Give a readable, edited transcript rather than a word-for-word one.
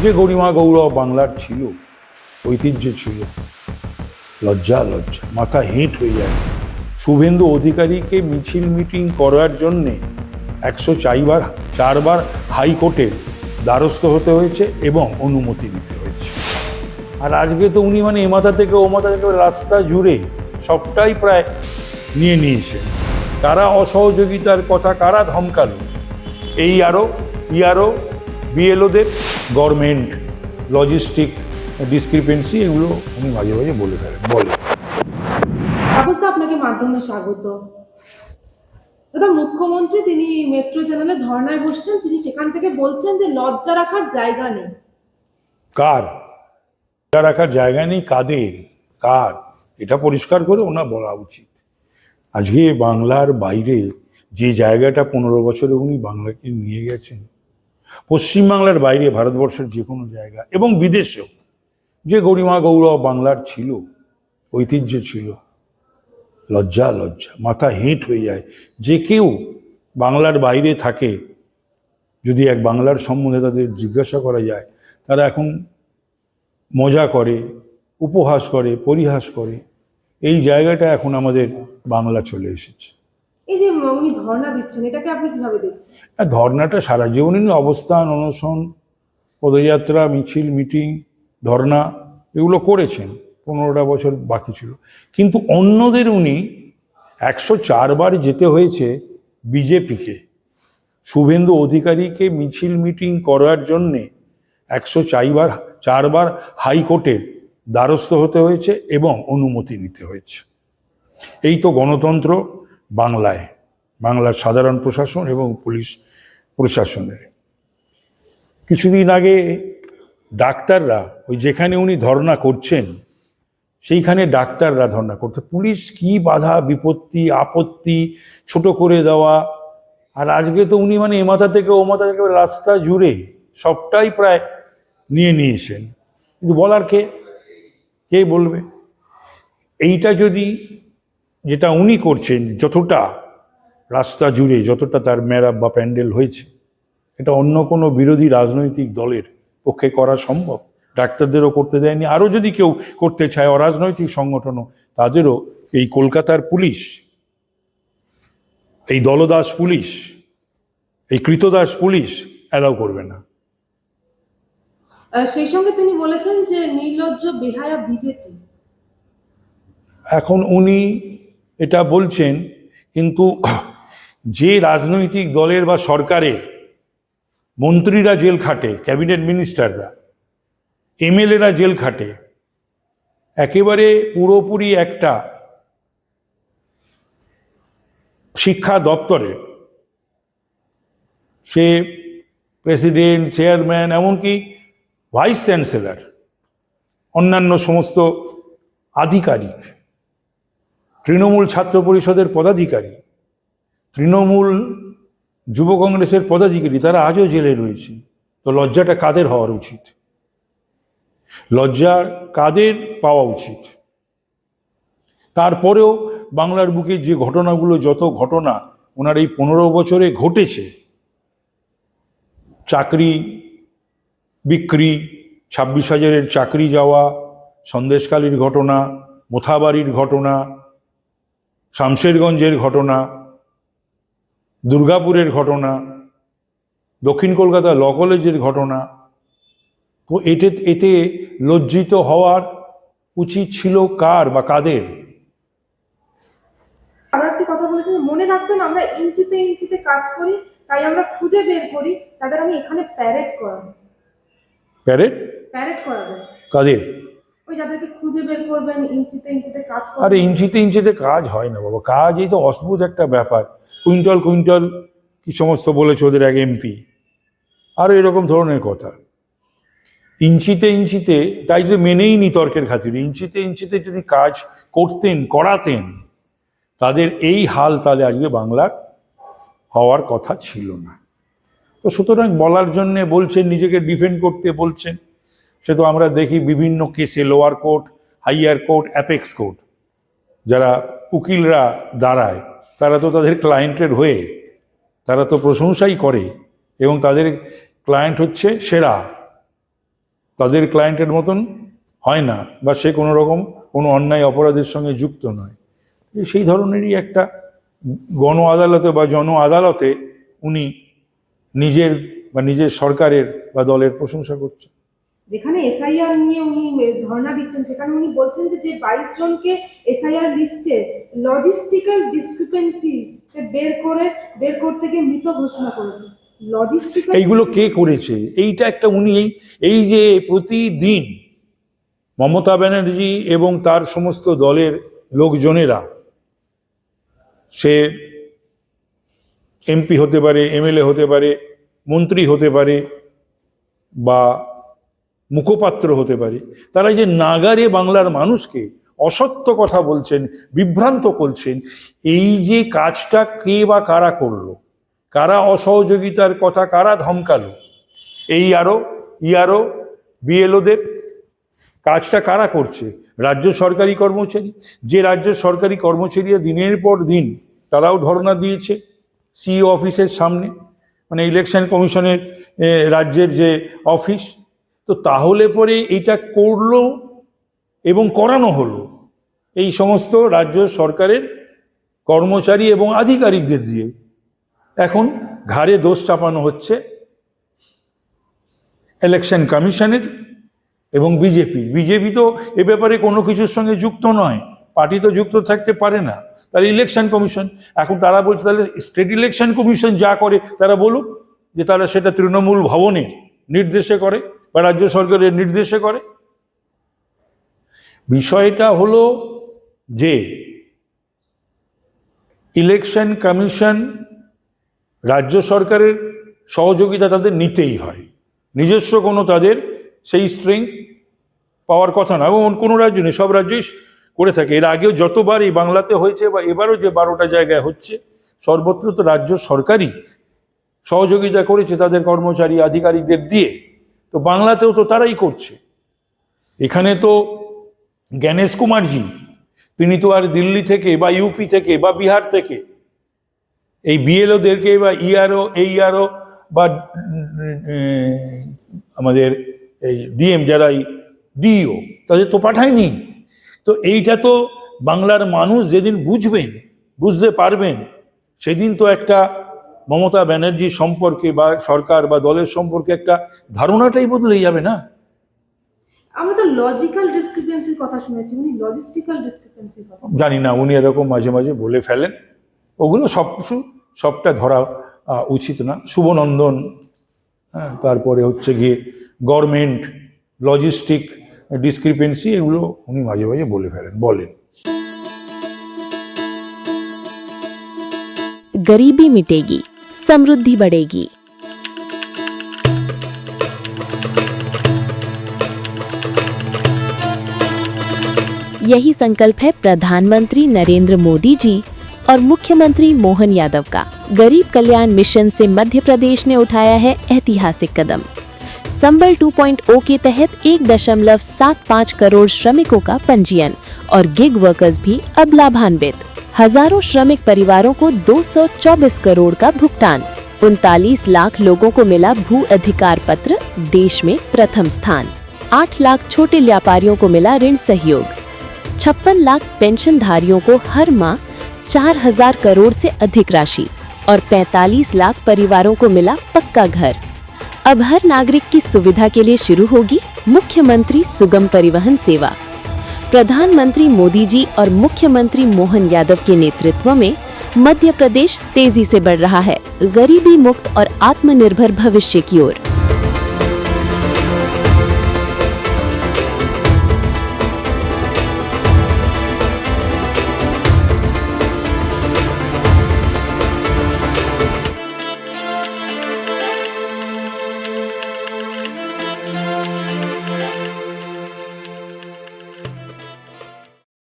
যে গরিমা গৌরব বাংলার ছিল, ঐতিহ্য ছিল, লজ্জা লজ্জা, মাথা হেঁট হয়ে যায়। শুভেন্দু অধিকারীকে মিছিল মিটিং করার জন্যে 104বার হাইকোর্টের দ্বারস্থ হতে হয়েছে এবং অনুমতি নিতে হয়েছে। আর আজকে তো উনি মানে এ মাথা থেকে ও মাথা থেকে রাস্তা জুড়ে সবটাই প্রায় নিয়ে নিয়েছেন। কারা অসহযোগিতার কথা কারা ধমকালো, এই ইআরও বিএলওদের, গভর্নমেন্ট লজিস্টিক ডিসক্রিপেন্সি, এগুলো উনি মাঝে মাঝে বলে। আপনাকে মাধ্যমে স্বাগত। দাদা, মুখ্যমন্ত্রী তিনি মেট্রো চ্যানেলে ধর্নায় বসছেন, তিনি সেখান থেকে বলছেন যে লজ্জা রাখার জায়গা নেই। কার লজ্জা রাখার জায়গা নেই? কার এটা পরিষ্কার করে ওনার বলা উচিত। আজকে বাংলার বাইরে যে জায়গাটা 15 বছরে উনি বাংলাকে নিয়ে গেছেন, পশ্চিমবাংলার বাইরে ভারতবর্ষের যে কোনো জায়গা এবং বিদেশেও যে গরিমা গৌরব বাংলার ছিল, ঐতিহ্য ছিল, লজ্জা লজ্জা, মাথা হেঁট হয়ে যায়। যে কেউ বাংলার বাইরে থাকে, যদি এক বাংলার সম্বন্ধে তাদের জিজ্ঞাসা করা যায়, তারা এখন মজা করে, উপহাস করে, পরিহাস করে। এই জায়গাটা এখন আমাদের বাংলা চলে এসেছে। এই যে উনি ধর্ণা দিচ্ছেন, এটাকে আপনি কিভাবে দেখছেন? ধর্নাটা সারা জীবনই অবস্থান, অনশন, পদযাত্রা, মিছিল, মিটিং, ধর্না এগুলো করেছেন। 15টা বছর বাকি ছিল, কিন্তু অন্যদের উনি 104বার যেতে হয়েছে বিজেপিকে। শুভেন্দু অধিকারীকে মিছিল মিটিং করার জন্যে 104বার হাইকোর্টের দ্বারস্থ হতে হয়েছে এবং অনুমতি নিতে হয়েছে। এই তো গণতন্ত্র বাংলায়, বাংলার সাধারণ প্রশাসন এবং পুলিশ প্রশাসনের। কিছুদিন আগে ডাক্তাররা, ওই যেখানে উনি ধর্ণা করছেন সেইখানে ডাক্তাররা ধর্ণা করতে, পুলিশ কি বাধা বিপত্তি আপত্তি ছোট করে দেওয়া। আর আজকে তো উনি মানে এ মাথা থেকে ও মাথা থেকে রাস্তা জুড়ে সবটাই প্রায় নিয়ে নিয়েছেন। কিন্তু বলার কে বলবে? এইটা যদি, যেটা উনি করছেন, যতটা রাস্তা জুড়ে যতটা তার মেরাপ বা প্যান্ডেল হয়েছে, এটা অন্য কোনো বিরোধী রাজনৈতিক দলের পক্ষে করা সম্ভব? ডাক্তারদেরও করতে দেয়নি। আরও যদি কেউ করতে চায়, অরাজনৈতিক সংগঠনও, তাদেরও এই কলকাতার পুলিশ, এই দলদাস পুলিশ, এই কৃতদাস পুলিশ অ্যালাউ করবে না। সেই সঙ্গে তিনি বলেছেন যে নির্লজ্জ বেহায়া বিজেপি। এখন উনি এটা বলছেন, কিন্তু যে রাজনৈতিক দলের বা সরকারের মন্ত্রীরা জেল খাটে, ক্যাবিনেট মিনিস্টাররা, এমএলএরা জেল খাটে, একেবারে পুরোপুরি একটা শিক্ষা দপ্তরে সে প্রেসিডেন্ট, চেয়ারম্যান, এমনকি ভাইস চ্যান্সেলর, অন্যান্য সমস্ত আধিকারিক, তৃণমূল ছাত্র পরিষদের পদাধিকারী, তৃণমূল যুব কংগ্রেসের পদাধিকারী, তারা আজও জেলে রয়েছে। তো লজ্জাটা কাদের হওয়ার উচিত? লজ্জা কাদের পাওয়া উচিত? তারপরেও বাংলার বুকে যে ঘটনাগুলো, যত ঘটনা ওনার এই 15 বছরে ঘটেছে, চাকরি বিক্রি, 26,000-এর চাকরি যাওয়া, সন্দেশখালীর ঘটনা, মোথাবাড়ির ঘটনা, শামশেরগঞ্জের ঘটনা, দুর্গাপুরের ঘটনা, দক্ষিণ কলকাতা ল কলেজের ঘটনা, তো এতে লজ্জিত হওয়ার উচিত ছিল কার বা কাদের? আরো একটি কথা বলেছেন, মনে রাখবেন আমরা ইঞ্চিতে ইঞ্চিতে কাজ করি, তাই আমরা খুঁজে বের করি তাদের আমি এখানে প্যারেড করাবো। প্যারেড করাবেন কাদের? ওই যাদেরকে খুঁজে বের করবেন, ইঞ্চিতে ইঞ্চিতে কাজ করবেন। আরে ইঞ্চিতে ইঞ্চিতে কাজ হয় না বাবা। কাজ এই তো অদ্ভুত একটা ব্যাপার। কুইন্টাল কুইন্টাল কি সমস্ত বলেছে ওদের এক এমপি, আরও এরকম ধরনের কথা। ইঞ্চিতে ইঞ্চিতে, তাই যে মেনেই নি তর্কের খাতিরে, ইঞ্চিতে ইঞ্চিতে যদি কাজ করাতেন, তাদের এই হাল তাহলে আজকে বাংলার হওয়ার কথা ছিল না। তো সুতরাং বলার জন্যে বলছেন, নিজেকে ডিফেন্ড করতে বলছেন। সে তো আমরা দেখি বিভিন্ন কেসে, lower court, higher court, apex court, যারা উকিলরা দাঁড়ায়, তারা তো তাদের ক্লায়েন্টের হয়ে তারা তো প্রশংসাই করে এবং তাদের ক্লায়েন্ট হচ্ছে সেরা। তাদের ক্লায়েন্টের মতন হয় না, বা সে কোনো রকম কোনো অন্যায় অপরাধের সঙ্গে যুক্ত নয়। সেই ধরনেরই একটা গণ আদালতে বা জন আদালতে উনি নিজের সরকারের বা দলের প্রশংসা করছেন। যেখানে এসআইআর নিয়ে উনি ধর্ণা দিচ্ছেন, সেখানে উনি বলছেন যে 22 জনকে এসআইআর লিস্টে লজিস্টিক্যাল ডিসক্রিপেন্সি বের করতে গিয়ে মৃত ঘোষণা করেছে। লজিস্টিক্যাল এইগুলো কে করেছে? এইটা একটা উনি এই যে প্রতিদিন মমতা ব্যানার্জি এবং তার সমস্ত দলের লোকজনেরা, সে এমপি হতে পারে, এমএলএ হতে পারে, মন্ত্রী হতে পারে, বা মুখপাত্র হতে পারে, তারা যে নাগারে বাংলার মানুষকে অসত্য কথা বলছেন, বিভ্রান্ত করছেন, এই যে কাজটা কে বা কারা করলো, কারা অসহযোগিতার কথা কারা ধমকালো, এই ইয়ারও বিএলওদের কাজটা কারা করছে? রাজ্য সরকারি কর্মচারী। যে রাজ্য সরকারি কর্মচারীরা দিনের পর দিন তারাও ধর্ণা দিয়েছে সিইও অফিসের সামনে, মানে ইলেকশন কমিশনের রাজ্যের যে অফিস। তো তাহলে পরে এটা করলো এবং করানো হলো এই সমস্ত রাজ্য সরকারের কর্মচারী এবং আধিকারিকদের দিয়ে। এখন ঘাড়ে দোষ চাপানো হচ্ছে ইলেকশন কমিশনের এবং বিজেপি তো এ ব্যাপারে কোনো কিছুর সঙ্গে যুক্ত নয়, পার্টি তো যুক্ত থাকতে পারে না। তাহলে ইলেকশন কমিশন, এখন তারা বলছে তাহলে স্টেট ইলেকশন কমিশন যা করে তারা বলুক যে তারা সেটা তৃণমূল ভবনের নির্দেশে করে বা রাজ্য সরকারের নির্দেশে করে। বিষয়টা হলো যে ইলেকশন কমিশন রাজ্য সরকারের সহযোগিতা তাদের নিতেই হয়, নিজস্ব কোনো তাদের সেই স্ট্রেংথ পাওয়ার কথা না, এবং কোনো রাজ্য নেই, সব রাজ্যই করে থাকে। এর আগেও যতবার এই বাংলাতে হয়েছে বা এবারও যে 12টা জায়গায় হচ্ছে, সর্বত্র তো রাজ্য সরকারই সহযোগিতা করেছে তাদের কর্মচারী আধিকারিকদের দিয়ে। তো বাংলাতেও তো তারাই করছে। এখানে তো জ্ঞানেশ কুমারজি, তিনি তো আর দিল্লি থেকে বা ইউপি থেকে বা বিহার থেকে এই বিএলওদেরকে বা এইআরও বা আমাদের এই ডিএম যারা ডিইও তাদের তো পাঠায়নি। তো এইটা তো বাংলার মানুষ যেদিন বুঝতে পারবেন, সেদিন তো একটা মমতা ব্যানার্জি সম্পর্কে বা সরকার বা দলের সম্পর্কে একটা ধারণাটাই বদলে যাবে না। আমরা তো লজিক্যাল ডিসক্রিপেন্সির কথা শুনেছি, উনি লজিস্টিক্যাল ডিসক্রিপেন্সির কথা জানি না, উনি এরকম মাঝে মাঝে বলে ফেলেন, ওগুলো সবটা ধরা উচিত না। শুভনন্দন, তারপরে হচ্ছে গিয়ে গভর্নমেন্ট লজিস্টিক ডিসক্রিপেন্সি, এগুলো উনি মাঝে মাঝে বলেন। गरीबी मिटेगी, समृद्धि बढ़ेगी। यही संकल्प है प्रधानमंत्री नरेंद्र मोदी जी और मुख्यमंत्री मोहन यादव का। गरीब कल्याण मिशन से मध्य प्रदेश ने उठाया है ऐतिहासिक कदम। संबल 2.0 के तहत 1.75 करोड़ श्रमिकों का पंजीयन और गिग वर्कर्स भी अब लाभान्वित। हजारों श्रमिक परिवारों को 224 करोड़ का भुगतान। 39 लाख लोगों को मिला भू अधिकार पत्र, देश में प्रथम स्थान। 8 लाख छोटे व्यापारियों को मिला ऋण सहयोग। 56 लाख पेंशनधारियों को हर माह 4000 करोड़ से अधिक राशि और 45 लाख परिवारों को मिला पक्का घर। अब हर नागरिक की सुविधा के लिए शुरू होगी मुख्यमंत्री सुगम परिवहन सेवा। प्रधानमंत्री मोदी जी और मुख्यमंत्री मोहन यादव के नेतृत्व में मध्य प्रदेश तेजी से बढ़ रहा है गरीबी मुक्त और आत्मनिर्भर भविष्य की ओर।